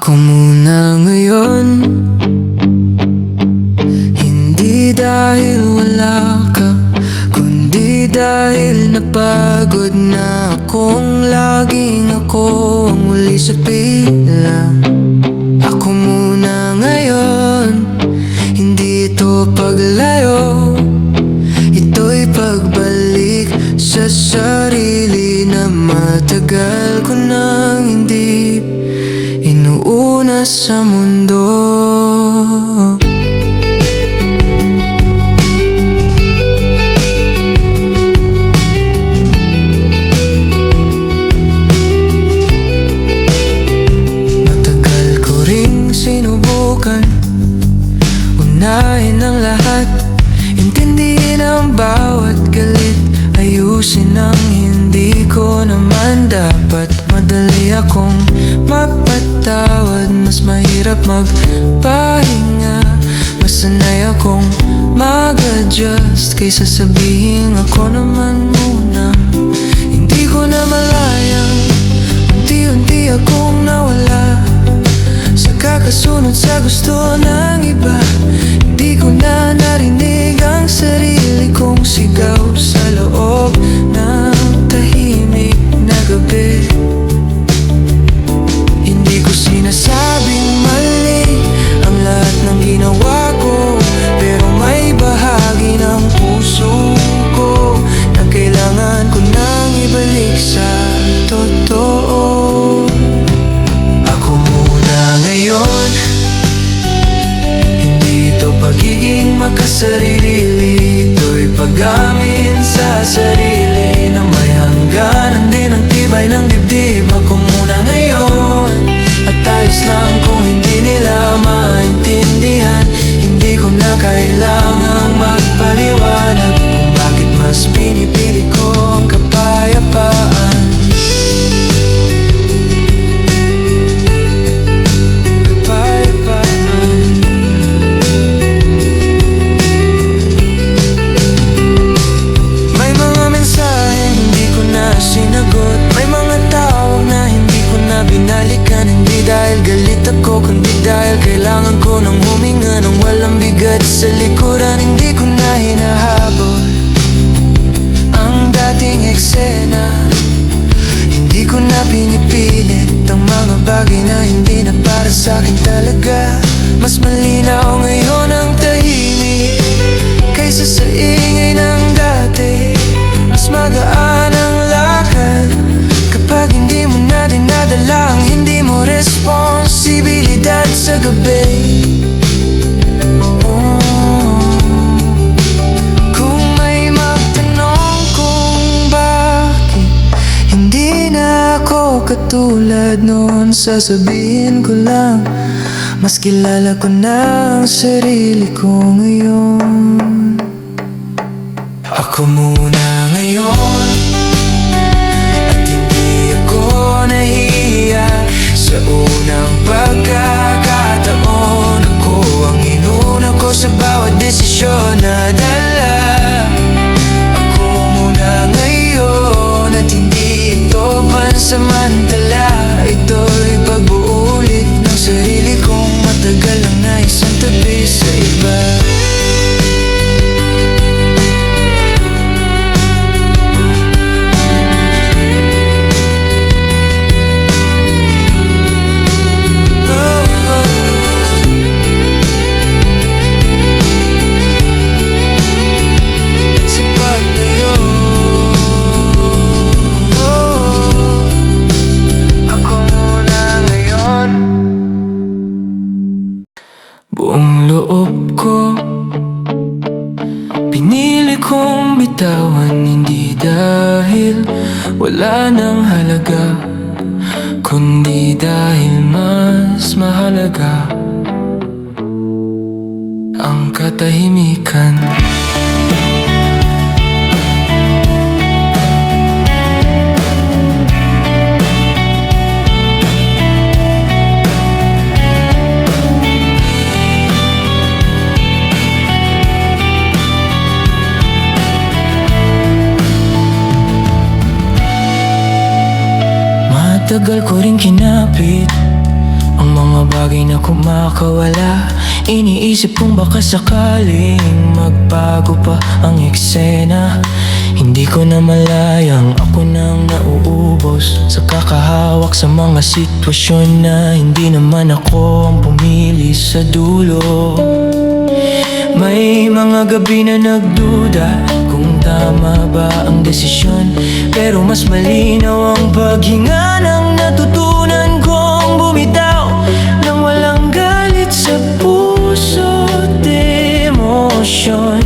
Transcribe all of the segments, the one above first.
Ako muna ngayon, hindi dahil wala ka, kundi dahil napagod na akong laging ako ang muli sa pila. Ako muna ngayon, hindi ito paglayo, ito'y pagbalik sa sarili na matagal ko nang hindi inuuna sa mundo. Matagal ko ring sinubukan unahin ang lahat, intindihin ang bawat galit, ayusin ang hindi ko naman dapat. Madali akong mapatawad, mas mahirap magpahinga. Mas sanay akong mag-adjust kaysa sabihin ako naman muna. Hindi ko na malayang unti-unti akong nawala sa kakasunod sa gusto ng iba. Hindi ko na narinig ang sarili kong sigaw sa loob ng tahimik na gabi. Hindi ko sinasabing mali ang lahat ng ginawa ko, pero may bahagi ng puso ko na kailangan ko nang ibalik sa totoo. Ako muna ngayon, hindi ito pagiging makasarili, ito'y pag-amin sa sarili na may hangganan din ang tibay ng dibdib. Ako muna ngayon, at ayos lang kung hindi nila maintindihan. Hindi ko na kailangang magpaliwanag kung bakit mas pinipili ko ang kapayapaan. May mga mensaheng hindi ko na sinagot, may mga tawag na hindi ko na binalikan. Hindi dahil galit ako, kundi dahil kailangan ko nang huminga ng walang bigat sa likuran. Hindi ko na hinahabol ang dating eksena, hindi ko na pinipilit ang mga bagay na hindi na para sa'kin talaga. Mas malinaw ngayon ang tahimik kaysa sa ingay ng dati. Mas magaan ang lakad kapag hindi mo na dinadala ang hindi mo responsibilidad sa gabi. Kung may magtanong kung bakit hindi na ako katulad noon, sasabihin ko lang, mas kilala ko na ang sarili ko ngayon. Ako muna ngayon, at hindi ako nahihiya sa unang pagkakataon. Ako ang inuna ko sa bawat desisyon na dala. Ako muna ngayon, at hindi ito pansamantala, ito'y pag-uulit ng sarili kong matagal ang naisang tabi sa iba. Buong loob ko, pinili kong bitawan, hindi dahil wala nang halaga, kundi dahil mas mahalaga ang katahimikan. Tagal ko ring kinapit ang mga bagay na kumakawala. Iniisip kong baka sakaling magbago pa ang eksena. Hindi ko na malayang ako nang nauubos sa kakahawak sa mga sitwasyon na hindi naman ako ang pumili sa dulo. May mga gabi na nagduda kung tama ba ang desisyon, pero mas malinaw ang paghinga ng natutunan kong bumitaw nang walang galit sa puso't emosyon.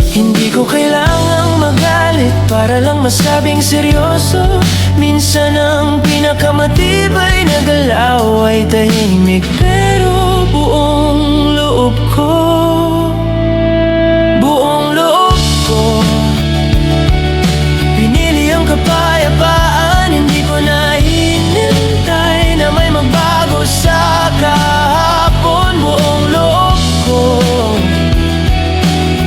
Hindi ko kailangang magalit para lang masabing seryoso. Minsan ang pinakamatibay na galaw ay tahimik pero buong loob ko. Buong loob ko. Pinili ang kapayapaan, hindi ko na hinintay na may magbago sa kahapon. Buong loob ko.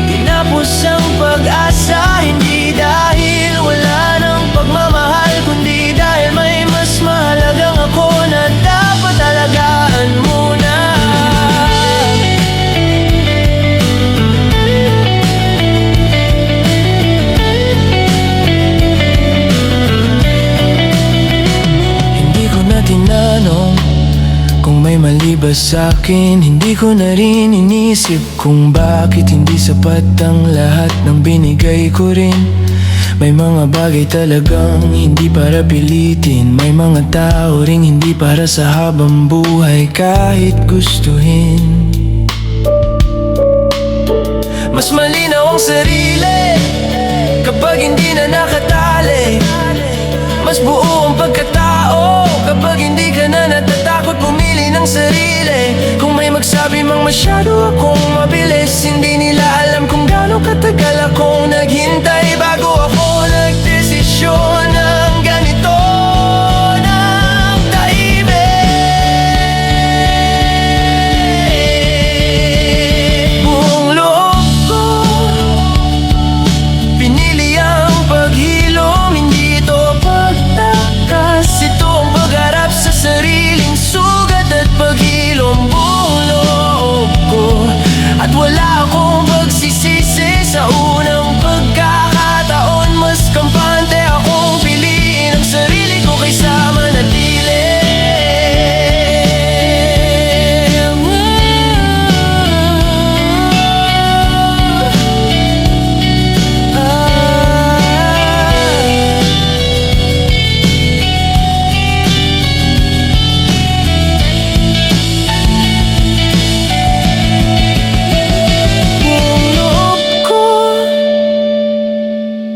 Tinapos ang pag-asa, hindi dahil wala ng pagmamahal, kundi dahil may mas mahalagang ako na dapat alagaan muna. Hindi ko na tinanong kung may mali ba sa'kin. Hindi ko na rin inisip kung bakit hindi sapat ang lahat ng binigay ko rin. May mga bagay talagang hindi para pilitin. May mga tao ring hindi para sa habang buhay kahit gustuhin. Mas malinaw ang sarili kapag hindi na nakatali. Mas buo ang pagkatao kapag hindi ka na natatakot pumili ng sarili. Kung may magsabi mang masyado akong mabilis, hindi nila alam kung gaano katagal akong naghintay bago ako nagdesisyon ng ganito, ng tahimik. Buong loob ko, pinili ang paghilom, hindi ito pagtakas. Ito ang pagharap sa sariling sugat at paghilom. Buong loob ko, at wala akong pagsisisi sa unang pagkakataon. Mas kampante akong piliin ang sarili ko kaysa manatili.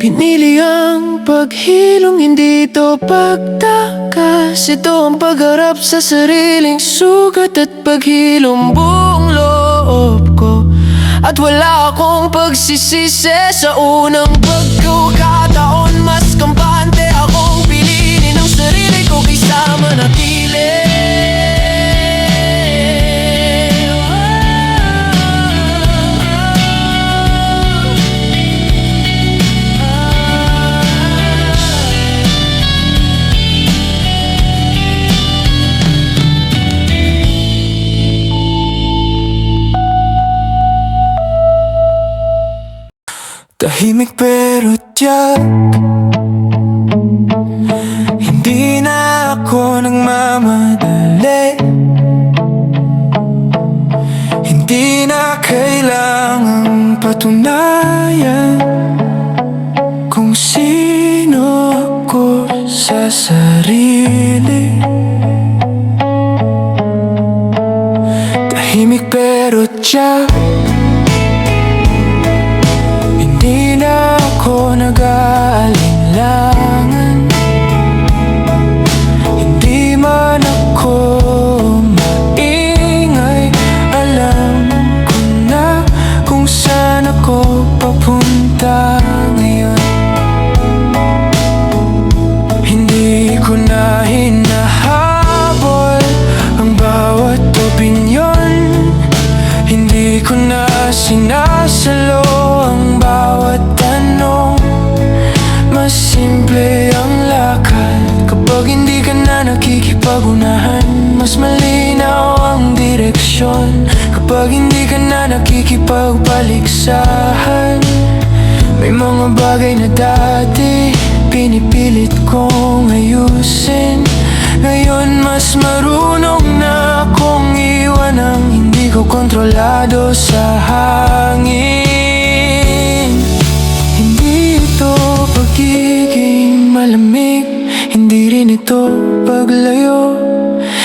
Pinili ang paghilom, hindi ito pagtakas. Ito ang pagharap sa sariling sugat at paghilom. Buong loob ko, at wala akong pagsisisi sa unang pagkakataon. Mas kampante akong piliin ang sarili ko kaysa manatili. Tahimik pero tiyak, hindi na ako nagmamadali. Hindi na kailangang patunayan kung sino ako sa sarili. Tahimik pero tiyak, hindi na ako nag-aalinlangan. Hindi man ako maingay, alam ko na kung saan ako papunta ngayon. Hindi ko na hinahabol ang bawat opinyon. Hindi ko na sinasalo ang bawat tanong. Mas simple ang lakad kapag hindi ka na nakikipag-unahan. mas malinaw ang direksyon. Kapag hindi ka na nakikipagpaligsahan, may mga bagay na dati pinipilit kong ayusin. Ngayon mas marunong na akong iwan ang hindi ko kontrolado sa hangin. Hindi ito pagiging malamig, hindi rin ito paglayo.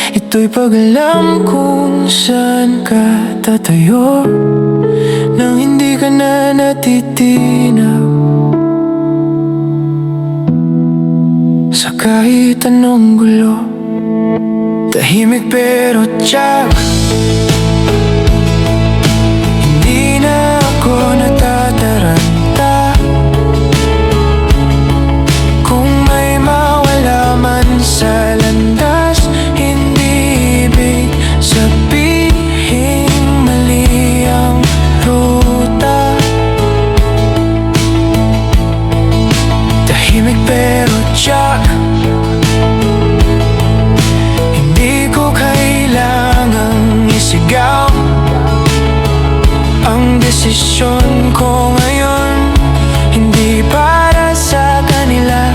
Ito'y pag-alam kung saan ka tatayo nang hindi ka na natitinaw sa kahit anong gulo. Tahimik pero tiyak, hindi na ako natataranta. Kung may mawala man sa landas, hindi ibig sabihin mali ang ruta. Tahimik pero tiyak, hindi ko kailangang isigaw ang desisyon ko ngayon. Hindi para sa kanila,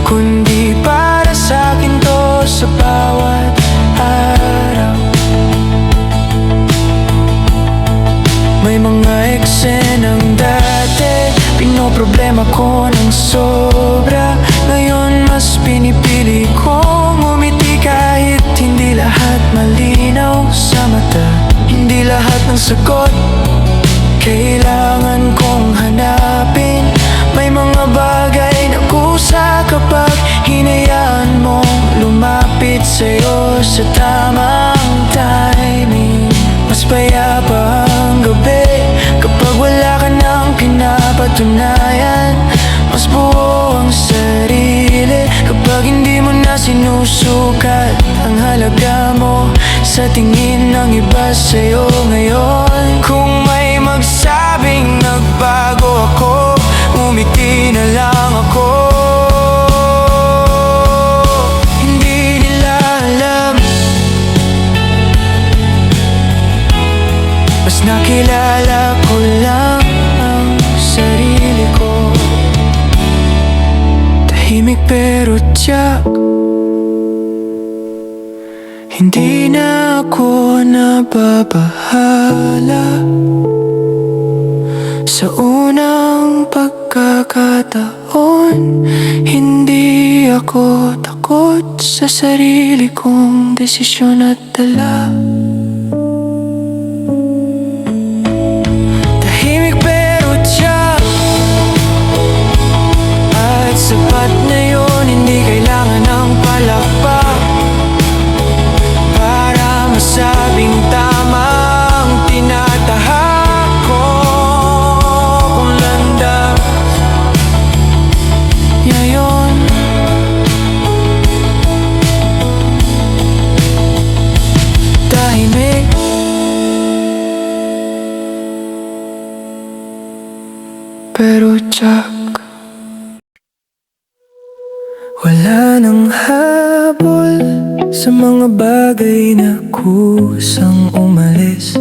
kundi para sa akin to sa bawat araw. May mga eksenang dati pinoproblema ko ng sobra. Ngayon mas pinipili kong umiti kahit hindi lahat malinaw sa mata. Hindi lahat ng sagot kailangan kong hanapin. May mga bagay na kusa kapag hinayaan mong lumapit sa'yo sa tamang timing. Mas payapa ang gabi kapag wala ka nang pinapatunayan. Mas buo ang sarili kapag hindi mo na sinusukat ang halaga mo sa tingin ng iba sa'yo ngayon. Kung may magsabing nagbago ako, umiti na lang ako. Hindi nila alam, mas nakilala ko lang ang sarili ko. Tahimik pero tiyak, hindi na ako nababahala. Sa unang pagkakataon, hindi ako takot sa sarili kong desisyon at dala. Tahimik pero tiyak, at sapat na yun. Hindi kailangan ng palakpak para masabing tama ang tinatahak ko. Kung landas ngayon, tahimik pero tiyak. Wala nang habol sa mga bagay na kusang umalis.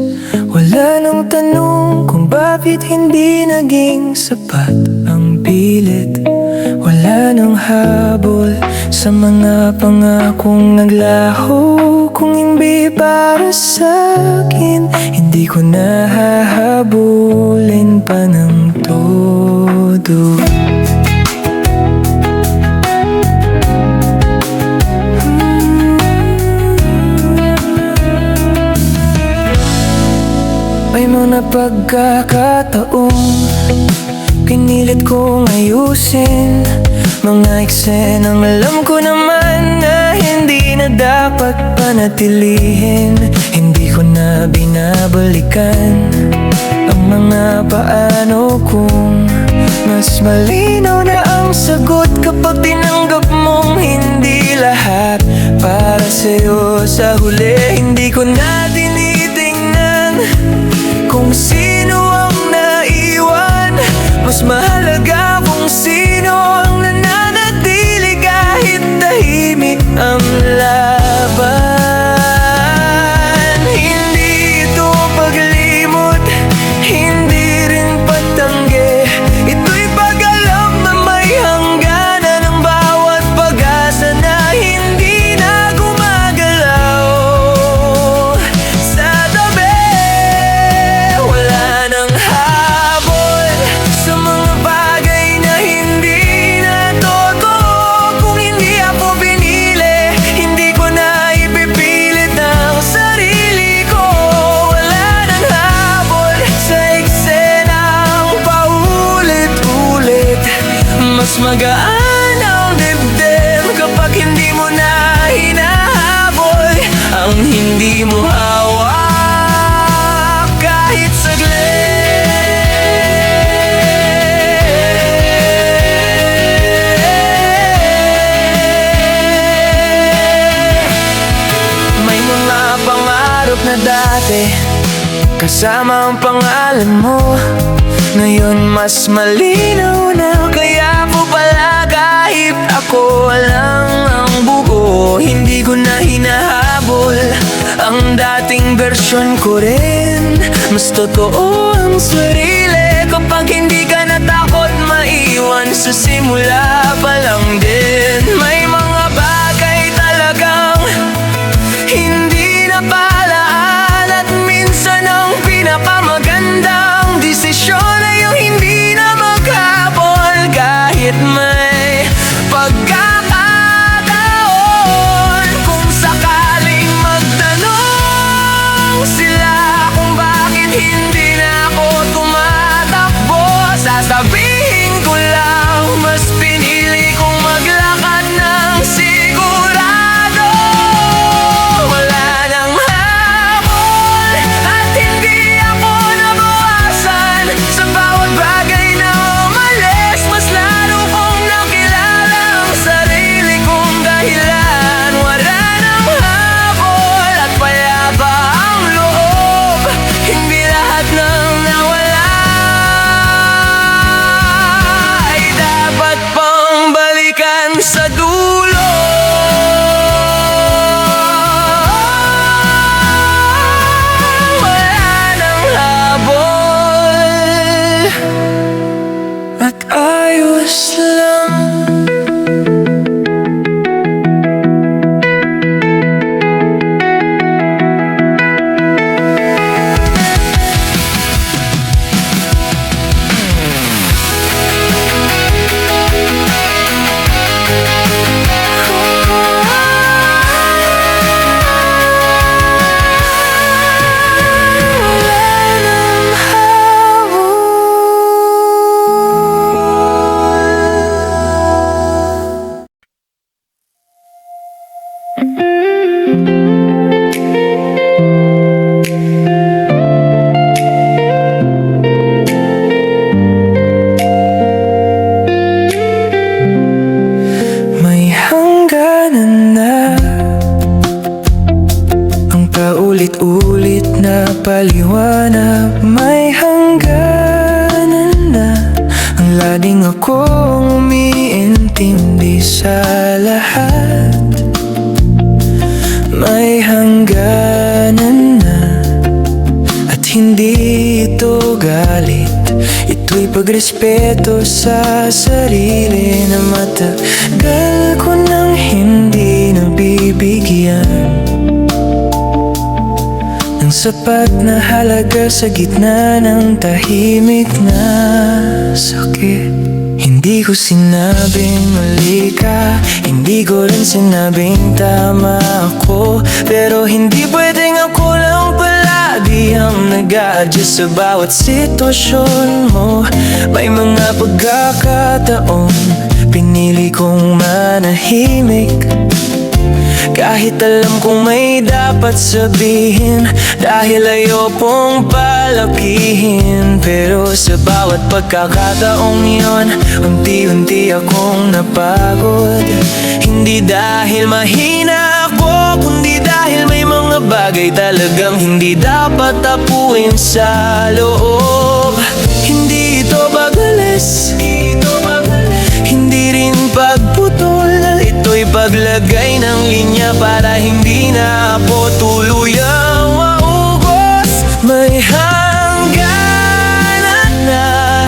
Wala nang tanong kung bakit hindi naging sapat ang pilit. Wala nang habol sa mga pangakong naglaho. Kung hindi para sa'kin, hindi ko na hahabulin pa ng todo. May mga pagkakataong pinilit kong ayusin mga eksenang alam ko naman na hindi na dapat panatilihin. Hindi ko na binabalikan ang mga paano kung mas malinaw na ang sagot kapag tinanggap mong hindi lahat para sa'yo. Sa huli, hindi ko na tinitingnan kung sino ang naiwan. Mas mahalaga kung sino ang nananatili kahit tahimik ang laban. ang hindi mo hawak kahit saglit. May mga pangarap na dati kasama ang pangalan mo, ngayon mas malinaw na. Kaya po pala kahit ako lang ang buo, hindi ko na hinahabol ang dating bersyon ko rin. Mas totoo ang sarili kapag hindi ka natakot maiwan sa simula pa lang din. May mga bagay talagang hindi na palaan, at minsan ang pinakamagandang desisyon ay yung hindi na maghabol kahit may pagkakataon. Kung sakaling magtanong sila kung bakit hindi na ako tumatakbo, sasabihin ko lang mas pinili kong maglakad ng sigurado. Wala nang habol at hindi ako nabawasan sa bawat bagay na umalis. Mas lalo kong nakilala ang sarili kong dahilan. Wala nang habol at payapa ang loob, hindi lahat ng nawala ay dapat pang balikan sa dulo. Wala nang habol at ayos lang. May hangganan na ang paulit-ulit na paliwanag. May hangganan na ang lading akong umiintindi sa lahat. May hangganan na at hindi ito galit, ito'y pagrespeto sa sarili na matagal ko nang hindi nabibigyan ng sapat na halaga sa gitna ng tahimik na sakit. Hindi ko sinabing mali ka, hindi ko rin sinabing tama ako, pero hindi pwedeng ako lang palagi ang nag-a-adjust sa bawat sitwasyon mo. May mga pagkakataon pinili kong manahimik, kahit alam kong may dapat sabihin, dahil ayokong palakihin. Pero sa bawat pagkakataong yon, unti-unti akong napagod. Hindi dahil mahina ako, kundi dahil may mga bagay talagang hindi dapat tapuin sa loob. Hindi ito pag-alis, hindi rin pagputol, ito'y paglagay ng linya para hindi na ako tuluyang maugos. May hangganan na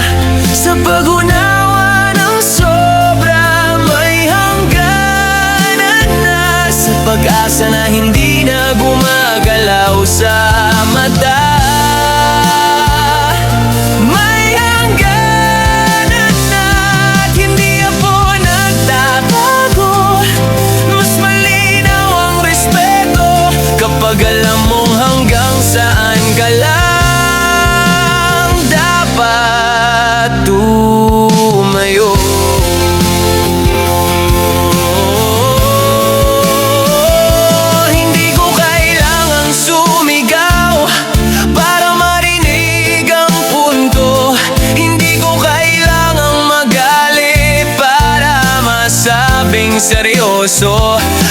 sa pag-unawa ng sobra. May hangganan na sa pag-asa na hindi na gumagalaw sa mata. Pag alam mo hanggang saan ka lang dapat tumayo. Hindi ko kailangan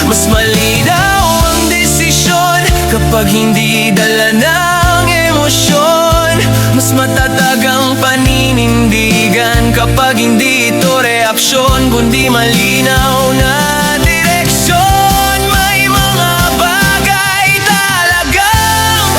Mas malinaw ang desisyon kapag hindi dala ng emosyon. Mas matatag ang paninindigan kapag hindi ito reaksyon, kundi malinaw na direksyon. May mga bagay talagang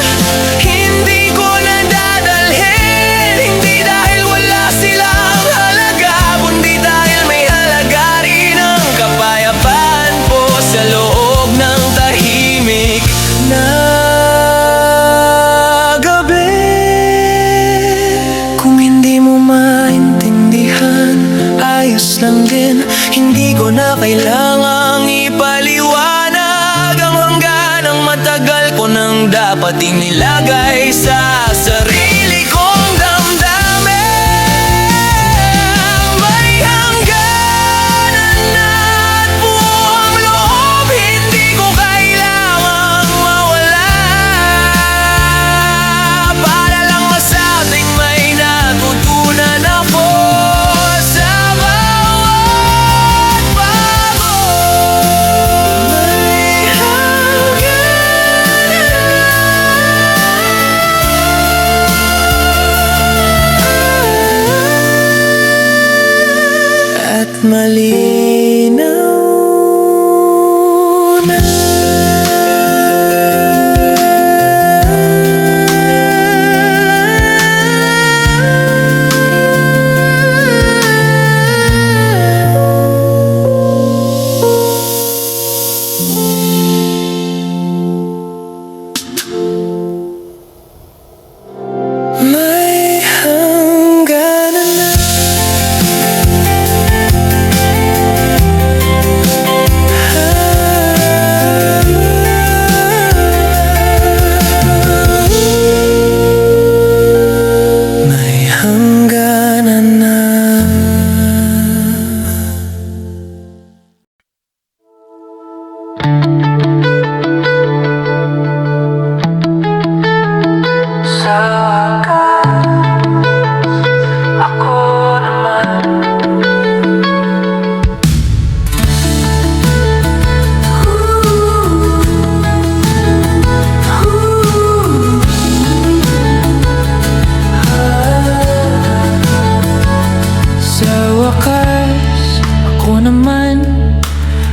hindi ko nadadalhin, hindi dahil wala silang halaga, kundi dahil may halaga rin ang kapayapaan po sa loob ng tahimik na gabi. Kung hindi mo maintindihan, ayos lang din, hindi ko na kailangang ipaliwanag ang hangganang matagal ko nang dapat inilagay sa sarili kong damdamin. May hangganan na at buong loob, hindi ko kailangang mawala para lang masabing may natutunan ako sa bawat bago. May hangganan at malinaw na. May hangganan na. May hangganan na. Sa wakas, ako naman. Sa wakas, ako naman.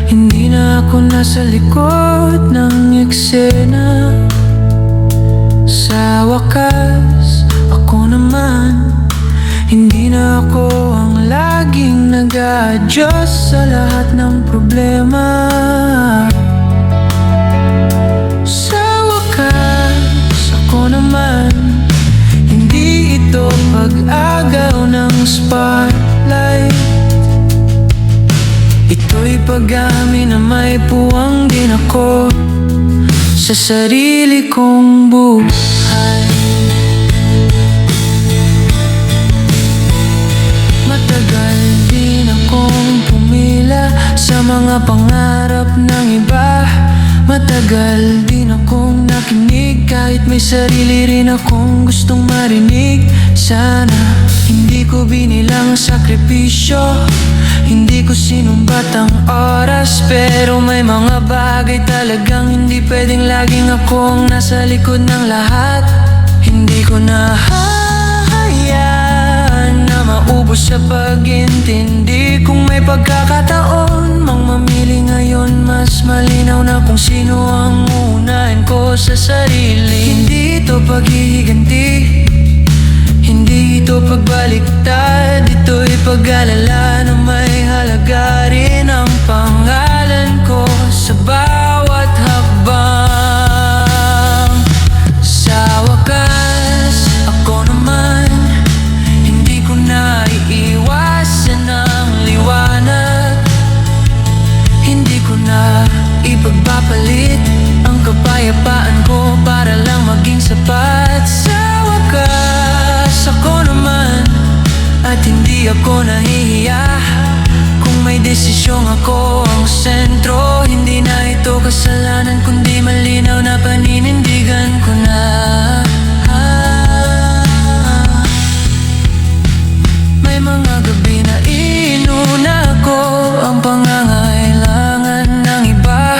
Hindi na ako nasa likod ng eksena. Sa wakas, ako naman. Hindi na ako ang laging nag-a-adjust sa lahat ng problema. Sa wakas, ako naman. Hindi ito pag-agaw ng spotlight. Ito'y pag-amin na may puwang din ako sa sarili kong buhay. Matagal din akong pumila sa mga pangarap ng iba. Matagal din akong nakinig kahit may sarili rin akong gustong marinig. Sana hindi ko binilang sakripisyo, hindi ko sinumbat ang oras, pero may mga bagay talagang hindi pwedeng laging akong nasa likod ng lahat. Hindi ko na hahayaan na maubos sa pag-intindi. Kung may pagkakataon mang mamili ngayon, mas malinaw na kung sino ang uunahin ko sa sarili. Hindi ito paghihiganti, hindi ito pagbaliktad. Ito'y pag-alala na may halaga rin ang pangalan ko sa bawat hakbang. Sa wakas, ako naman. Hindi ko na iiwasan ang liwanag. Hindi ko na ipagpapalit ang kapayapaan ko para lang maging sapat. Sa wakas, ako naman. At hindi ako nahihiya kung may desisyong ako ang sentro. Hindi na ito kasalanan, kundi malinaw na paninindigan ko na. May mga gabi na inuna ko ang pangangailangan ng iba.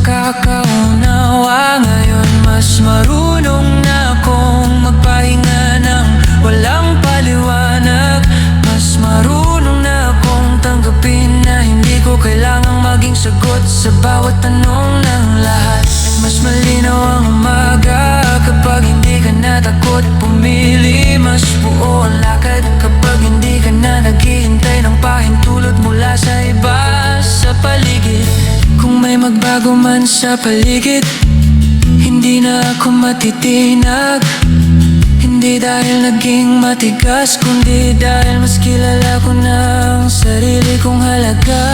nakakaunawa. Ngayon mas marunong na akong magpahinga ng walang paliwanag. Mas marunong na akong tanggapin na hindi ko kailangang maging sagot sa bawat tanong ng lahat. Mas malinaw ang umaga kapag hindi ka na takot pumili. Mas buo ang lakad kapag hindi ka na naghihintay ng pahintulot mula sa iba sa paligid. Kung may magbago man sa paligid, hindi na ako matitinag. Hindi dahil naging matigas, kundi dahil mas kilala ko ng sarili kong halaga.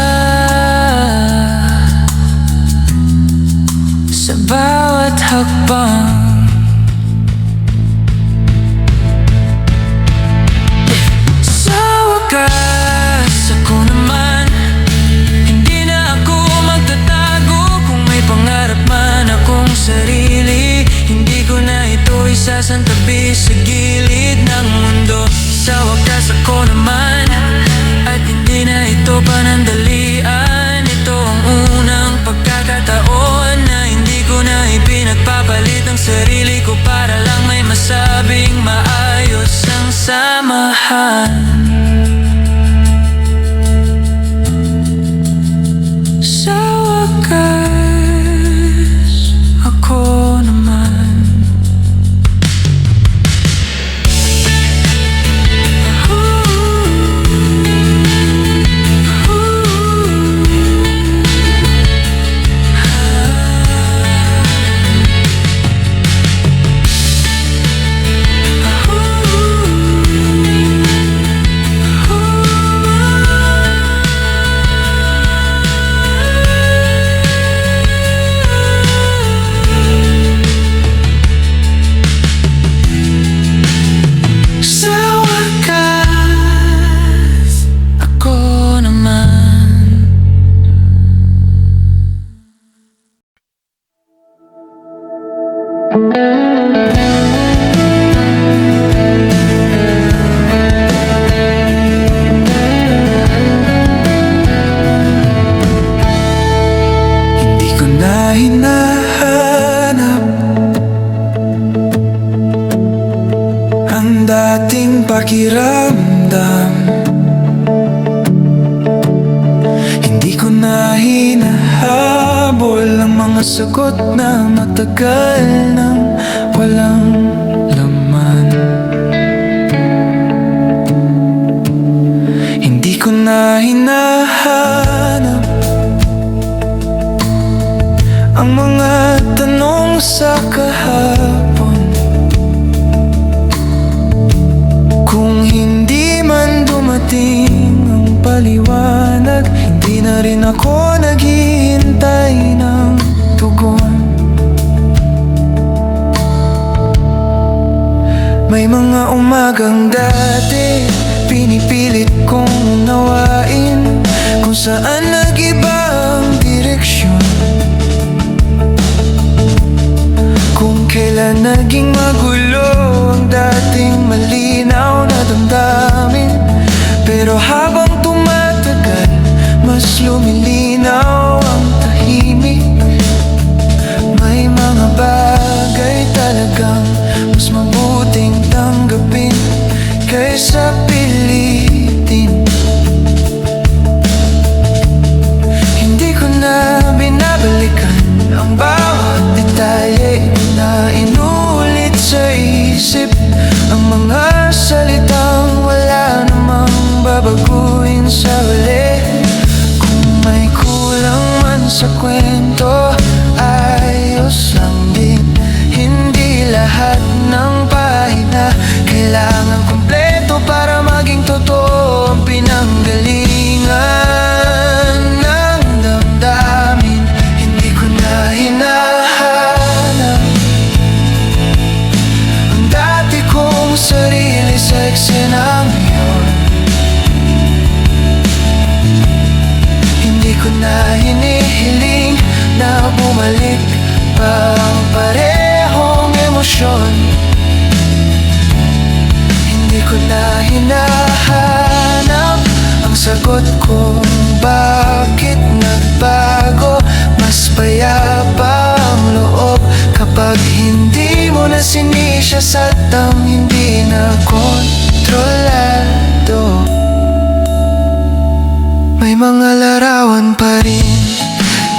Sa bawat hakbang, sa wakas ako naman. Hindi na ako magtatago. Kung may pangarap man akong sarili, hindi ko na ito isasantabi sa gilid ng mundo. Sa wakas ako naman, at hindi na ito panandalian. Ito ang unang pagkakataon na hindi ko na ipinagpapalit ang sarili ko para lang may masabing maayos ang samahan. Sa wakas ako naman. Hindi ko na hinahanap ang dating pakiramdam. Hindi ko na hinahabol ang mga sagot na matagal nang walang laman. Hindi ko na hinahanap ang mga tanong sa kahapon. Kung hindi man dumating ang paliwanag, hindi na rin ako naghihintay ng tugon. May mga umagang dati pinipilit kong unawain kung saan nag-iba ang direksyon. Kung kailan naging magulo ang dating malinaw na damdamin. Pero habang tumatagal, mas lumilinaw ang tahimik. May mga bagay talagang mas mabuting tanggapin kaysa pilitin. Hindi ko na binabalikan ang bawat detalye na inulit sa isip. Ang mga salitang wala namang babaguhin sa huli. Kung may kulang man sa kwento, ayos lang din. Hindi lahat ng pahina kailangan kumpleto para maging totoo ang pinanggalingan ng damdamin. Hindi ko na hinahanap ang dati kong sarili sa eksenang yun. Hindi ko na hinihiling na bumalik pa ang parehong emosyon. Hindi ko na hinahanap ang sagot kung bakit nagbago. Mas payapa sinisya sa hindi na kontrolado. May mga larawan pa rin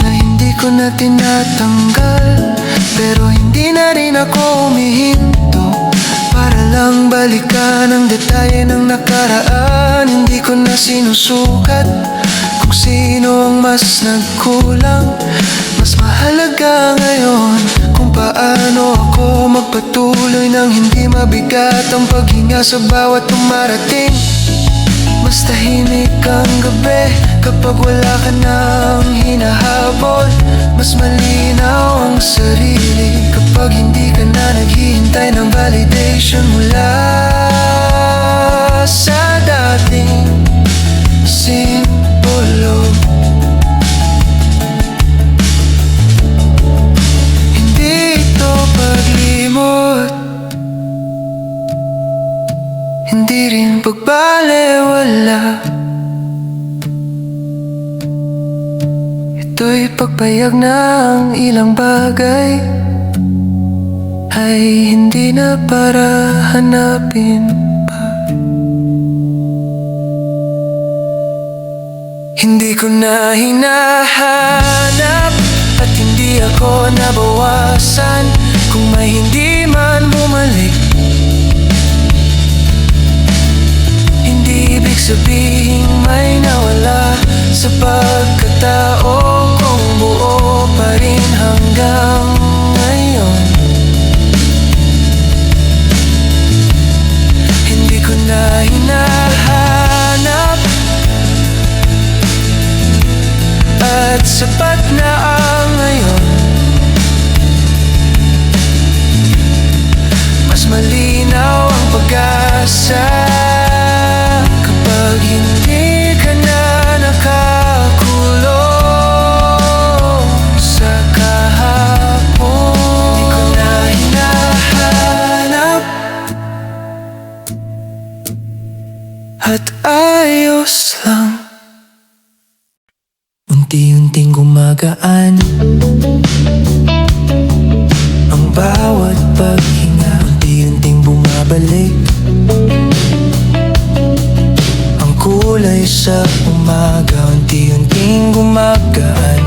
na hindi ko na tinatanggal, pero hindi na rin ako humihinto para lang balikan ang detalye ng nakaraan. Hindi ko na sinusukat kung sino ang mas nagkulang. Mas mahalaga ngayon kung paano ako magpatuloy nang hindi mabigat ang paghinga sa bawat dumarating. Mas tahimik ang gabi kapag wala ka nang hinahabol. Mas malinaw ang sarili kapag hindi ka na naghihintay ng validation mula sa dating simbolo. Hindi ito paglimot, hindi rin pagbalewala. Ito'y pagpayag na ang ilang bagay ay hindi na para hanapin pa. Hindi ko na hinahanap at hindi ako nabawasan kung may hindi man bumalik. Hindi ibig sabihin may nawala sa pagkatao kung buo pa rin hanggang ngayon. Hindi ko na hinahanap at sapat na ang ngayon. Mas malinaw ang pag-asa kapag hindi ka na nakakulong sa kahapon. Hindi ko na hinahanap at ayos lang. Unti-unting gumagaan ang bawat paghinga, unti-unting bumabalik ang kulay sa umaga, unti-unting gumagaan.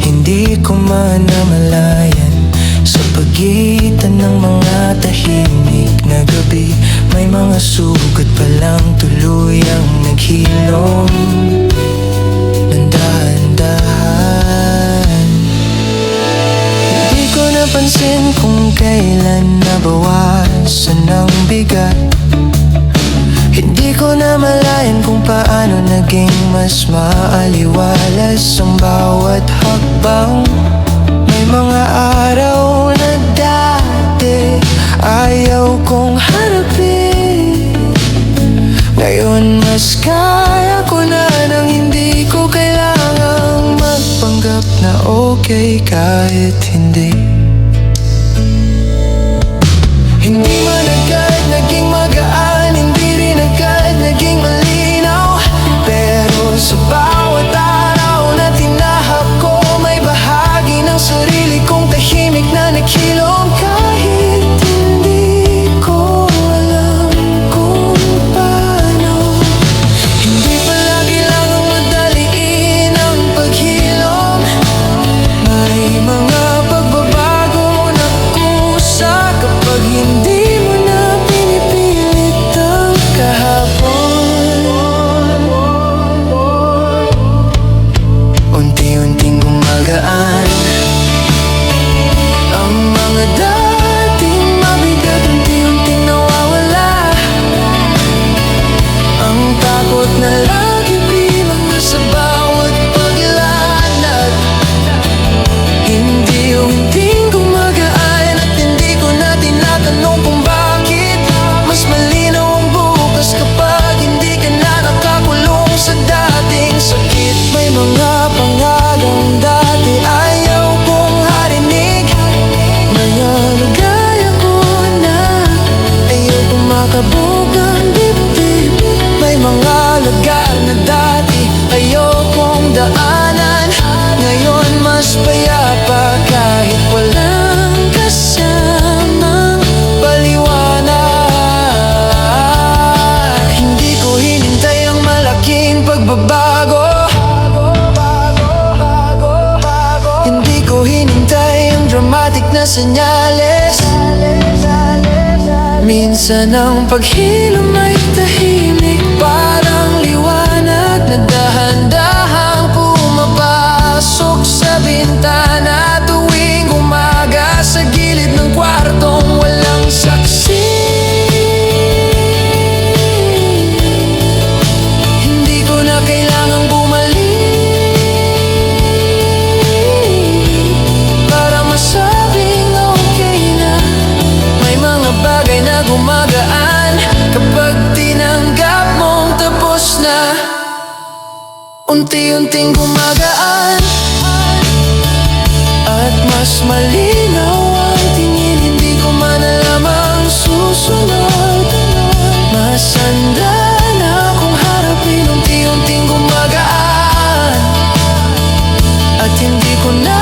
Hindi ko man namalayan sa pagitan ng mga tahimik na gabi, may mga sugat palang tuluyang naghilom ng dahan-dahan. Hindi ko napansin kung kailan nabawasan ang bigat. Hindi ko namalayan kung paano naging mas maaliwalas ang bawat hakbang. May mga araw na dati ayaw kong harapin, ngayon mas kaya ko na nang hindi ko kailangang magpanggap na okay kahit hindi. Hindi man agad naging magaan, hindi rin agad naging malinaw, pero sa bawat araw na tinahak ko, may bahagi ng sarili kong tahimik na naghilom. Kahit hindi ko alam kung paano, hindi palagi lang ang madaliin ang paghilom. May mga pagbabago na kusa kapag hindi mo na pinipilit ang kahapon. Unti-unting gumagaan ang mga dating mabigat, unti-unting nawawala ang takot na lagi bilang sa bawat paglalakad. Hindi unting gumagaan at hindi ko na tinatanong kung bakit. Mas malinaw ang bukas kapag hindi ka na nakakulong sa dating sakit. May mga pangalang dati ayaw kong harinig, mga nagaya ko na ayaw kong makabog ang dibdib. May mga lugar na dati ayaw kong daanan, ngayon mas payapa kahit walang kasama. senyales. Minsan ang paghilom ay tahimik, parang liwanag na dahan-dahang pumapasok sa bintana tuwing umaga sa gilid ng kwartong walang saksi. Hindi ko na kailangang bumalik para masabing okay na. May mga bagay na gumagaan kapag tinanggap mong tapos na. Unti-unting gumagaan at mas malinaw ang tingin. Hindi ko man alam ang susunod, mas handa na akong harapin. Unti-unting gumagaan at hindi ko na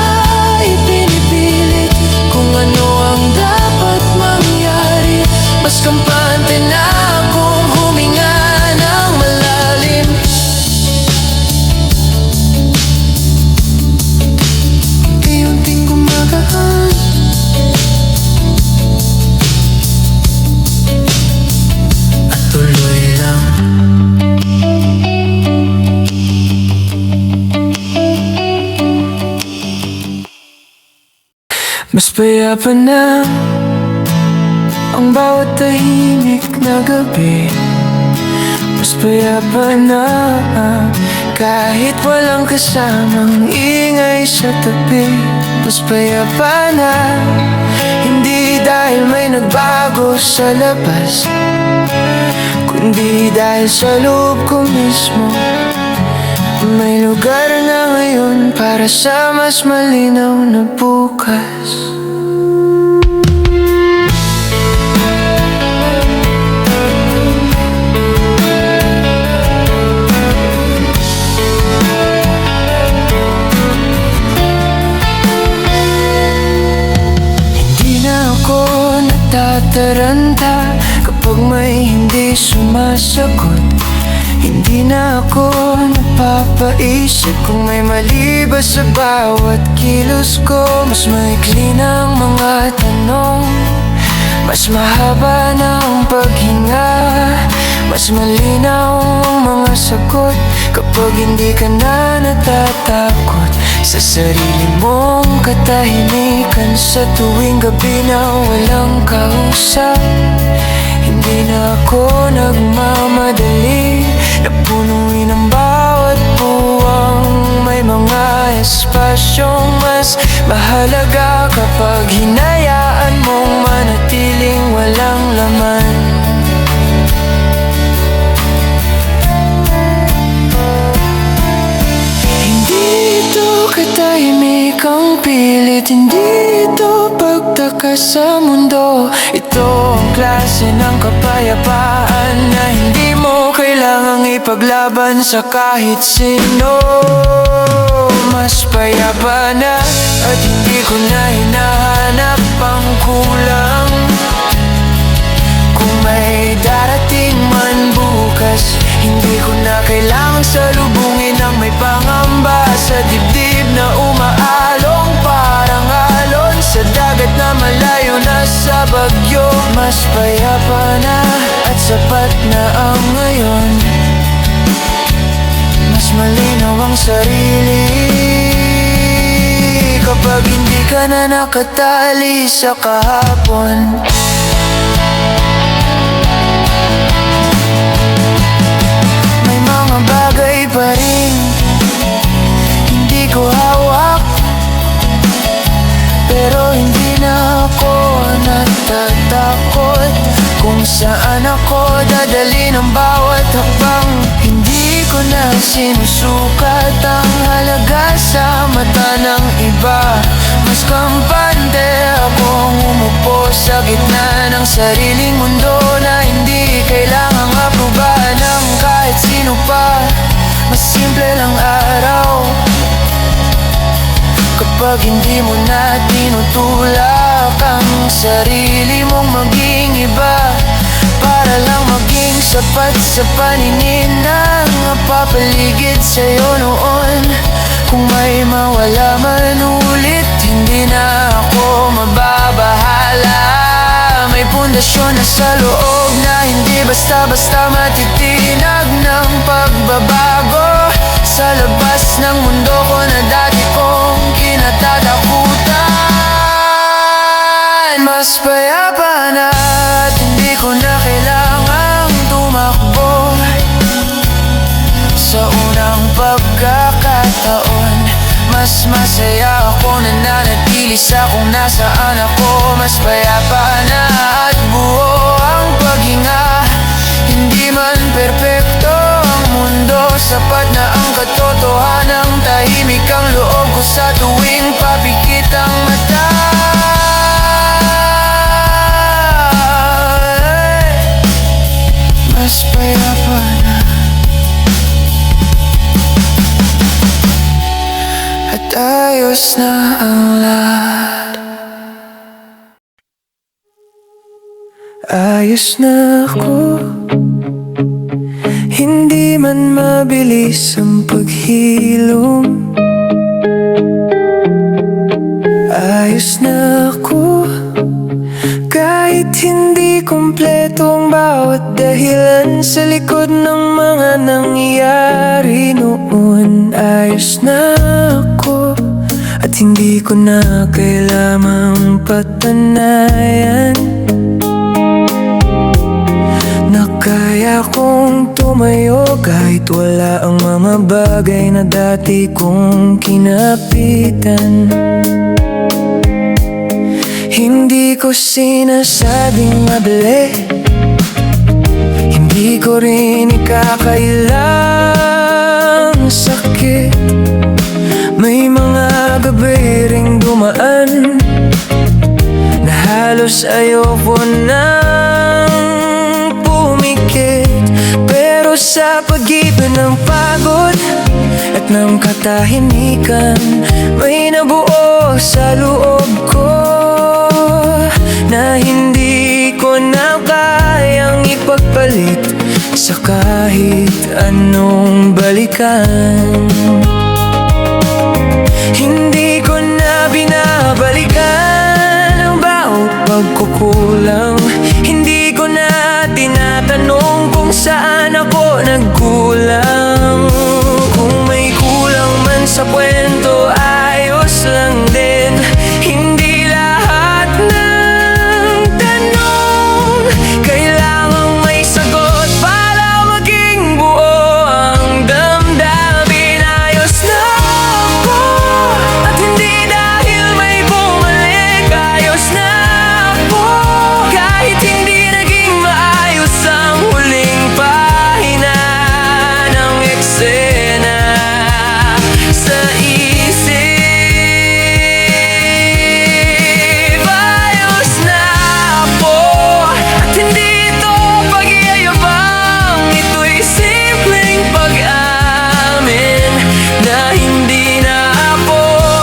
ipinipilit kung ano ang dapat mangyari. Mas kampante na akong huminga ng malalim. Unti-unting gumagaan at tuloy lang. Mas payapa na ang bawat tahimik na gabi. Mas payapa na kahit walang kasamang ingay sa tabi. Mas payapa na hindi dahil may nagbago sa labas, kundi dahil sa loob ko mismo may lugar na ngayon para sa mas malinaw na bukas. Hindi na ako natataranta kapag may hindi sumasagot. Hindi na ako napapaisip kung may mali ba sa bawat kilos ko. Mas maikli ng mga tanong, mas mahaba ng paghinga, mas malinaw ang mga sagot kapag hindi ka na natatakot sa sarili mong katahimikan. Sa tuwing gabi na walang kausap, hindi na ako nagmamadali na punuin ang bawat puwang. May mga espasyong mas mahalaga kapag hinayaan mong manatiling walang laman. Hindi ito katahimik ang pilit, hindi ito pagtaka sa mundo. Ito ang klase ng kapayapaan na hindi mo kailangang ipaglaban sa kahit sino. Mas payapa na at hindi ko na hinahanap ang kulang. Kung may darating man bukas, hindi ko na kailangang salubungin ang may pangamba sa dibdib na umaalong parang alon sa dagat na malayo na sa bagyo. Mas payapa na at sapat na ang ngayon. Mas malinaw ang sarili kapag hindi ka na nakatali sa kahapon. May mga bagay pa rin hindi ko hawak, pero hindi na ako natatakot kung saan ako dadalhin ang bawat hakbang. Hindi ko na sinusukat ang halaga sa mata ng iba. Mas kampante akong umupo sa gitna ng sariling mundo na hindi kailangang aprobahan ng kahit sino pa. Mas simple lang araw kapag hindi mo na tinutulak ang sarili mong maging iba, para lang maging sapat sa paningin ng napapaligid sa'yo noon. Kung may mawala man ulit, hindi na ako mababa. Pundasyon na sa loob na hindi basta-basta matitinag ng pagbabago. Sa labas ng mundo ko na dati kong kinatatakutan, mas payapa na at hindi ko na kailangang tumakbo. Sa unang pagkakataon, mas masaya ako na nanatili sa kung nasaan ako. Mas payapa na at buo ang paghinga. Hindi man perpekto ang mundo, sapat na ang katotohanang tahimik ang loob ko sa tuwing papikit ang mata. Mas payapa na at ayos na ang lahat. Ayos na ako, hindi man mabilis ang paghilom. Ayos na ako, kahit hindi kumpleto ang bawat dahilan sa likod ng mga nangyayari noon. Ayos na ako, at hindi ko na kailangang patanayan na kaya kong tumayo kahit wala ang mga bagay na dati kong kinapitan. Hindi ko sinasabing madali, hindi ko rin ikakailang sakit. May mga gabi ring dumaan na halos ayoko nang pumikit. Pero sa pagitan ng pagod at ng katahimikan, may nabuo sa loob ko na hindi ko na kayang ipagpalit sa kahit anong balikan. Hindi ko na binabalikan ang bawat pagkukulang. Hindi ko na tinatanong kung saan ako nagkulang. Kung may kulang man sa kwento, ayos lang din. Hindi lahat ng tanong kailangang may sagot para maging buo ang damdamin. Ayos na ako, at hindi dahil may bumalik. Ayos na ako, kahit hindi naging maayos ang huling pahina ng eksena sa isip. Ayos na ako, at hindi ito pagyayabang. Ito'y simpleng pag-amin na hindi na ako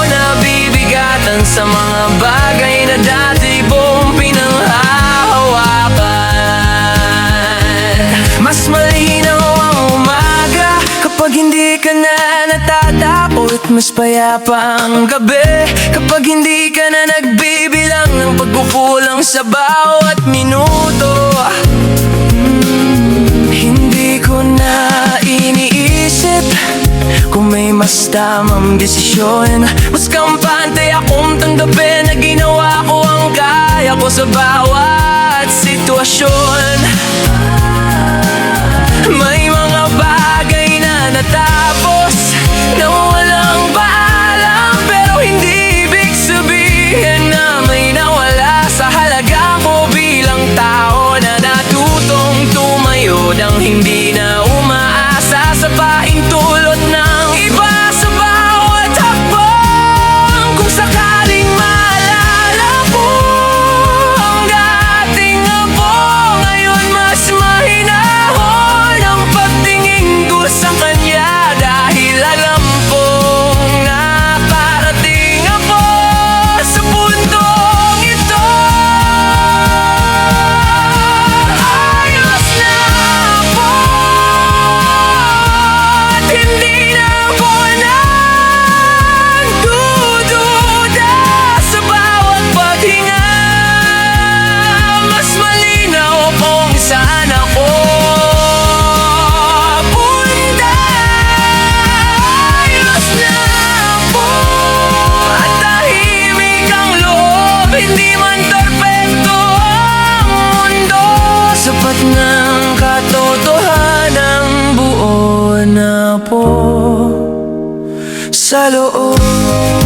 nabibigatan sa mga bagay na dati kong pinanghahawakan. Mas malinaw ang umaga kapag hindi ka na natatakot. Mas payapa ang gabi kapag hindi ka na nagbibilang ng pagkukulang sa bawat minuto. Hindi ko na iniisip kung may mas tamang desisyon. Mas kampante akong tanggapin na ginawa ko ang kaya ko sa bawat sitwasyon. May mga bagay na natapos na walang paalam, pero hindi ibig sabihin na may nawala sa halaga ko bilang tao na natutong tumayo nang hindi na umaasa sa pahintulot ng iba sa bawat hakbang. Kung sakaling maalala ko ang dating ako, ngayon mas mahinahon ang pagtingin ko sa kanya. sa loob.